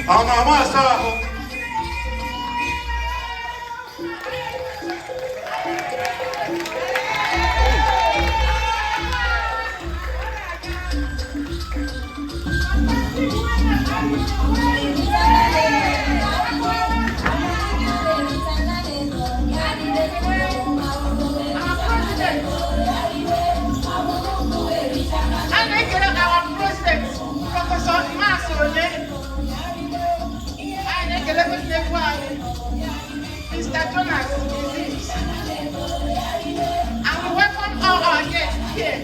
Mama Saho. Mr. Jonas disease. And we welcome all our guests here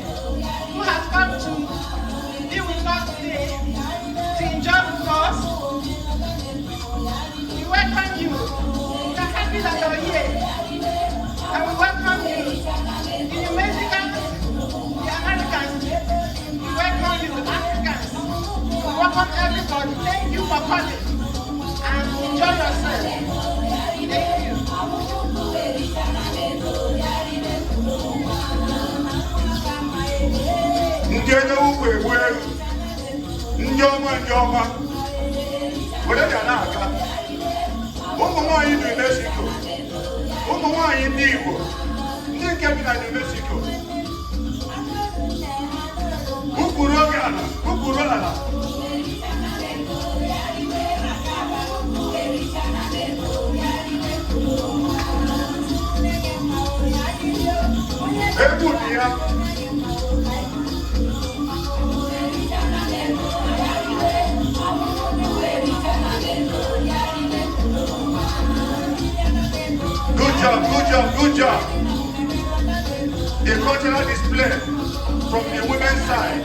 who have come to be with us today to enjoy with us. We welcome you. We are happy that you are here. And we welcome you. The Mexicans, the Americans, we welcome you, the Africans. We welcome everybody. Thank you for coming. And enjoy yourself. Thank you. Njene ukwe njoma wele ya n'aka ụmụ nwaanyị New Mexico, ụmụ nwaanyị ndị Igbo, ndị nke bi na New Mexico, ukpuru oge ala, ukpuru ala. Egwu dị ya. Good job. A cultural display from the women's side.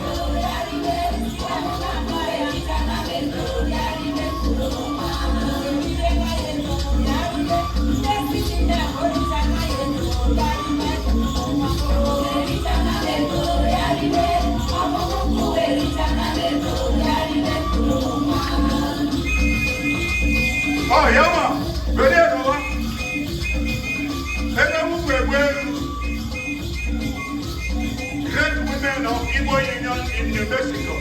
Oh, yeah, man. Ready to go? Great women of Igbo Union in New Mexico.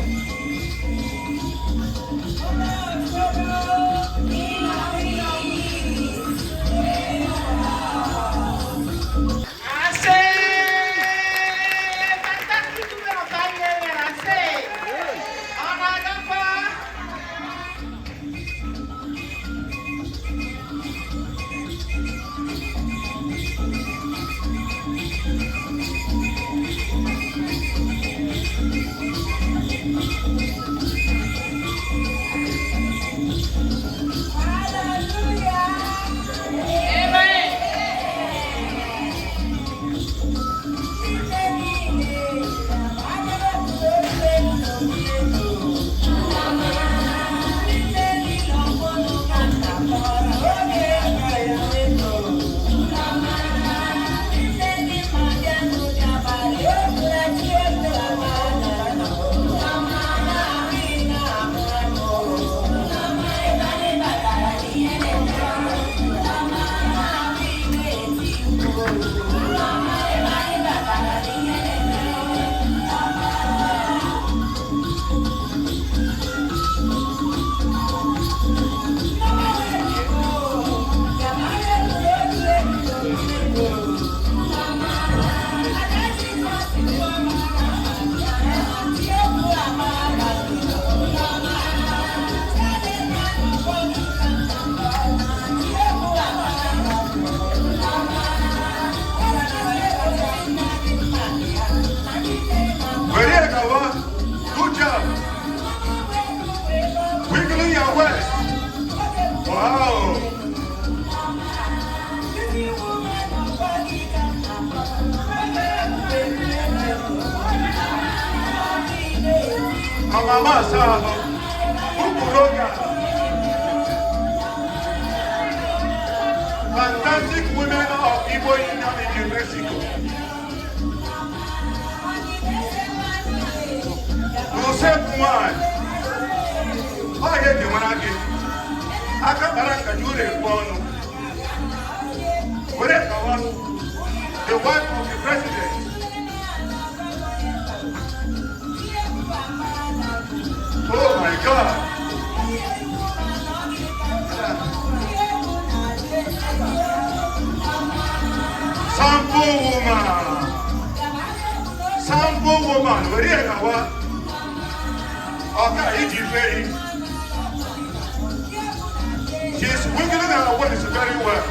Good job. Wiggling your waist. Wow. Mama Saho. Ukuroga. Fantastic women of Igbo Union in New Mexico. One. Oh, yeah, you want to get. I can't do it. Whatever. The wife of the president. Oh my God. woman, we're here now. Okay, she's wiggling her waist very well.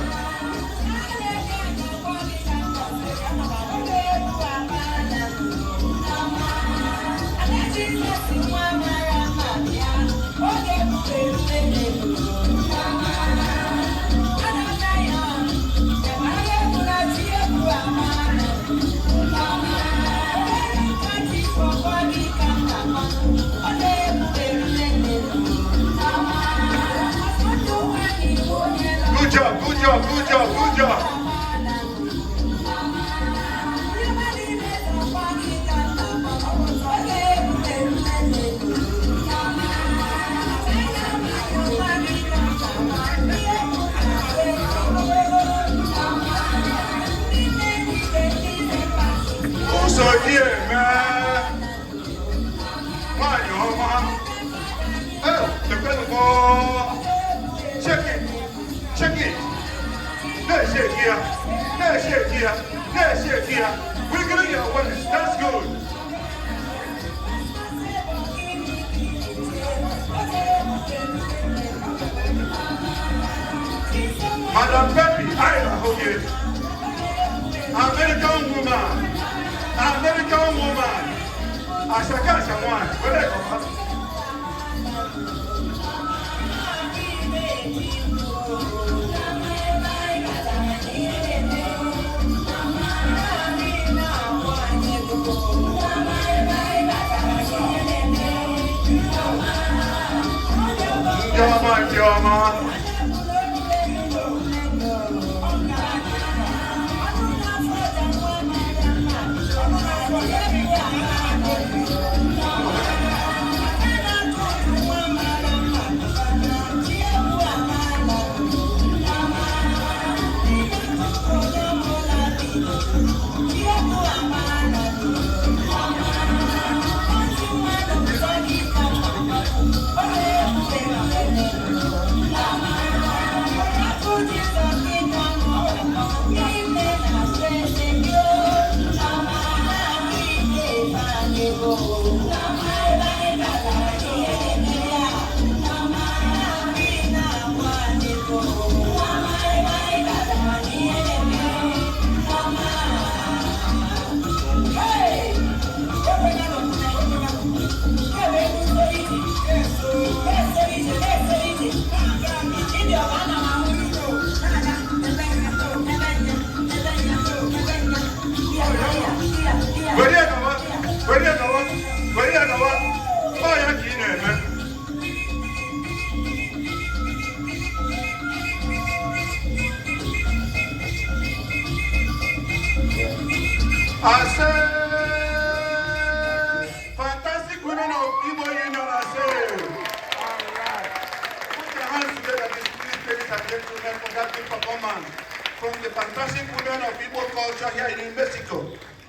Good job. So here, man. Oh, the ball. Check it. Let's shake here. We're gonna get awareness. That's good. Madam Pepe, I hold you. American woman. Ashaka someone. Where they come? Jama. I say, fantastic women of Igbo Union, I say. All right. Put your hands together, please, ladies and gentlemen, for that big performance from the fantastic women of Igbo culture here in Mexico.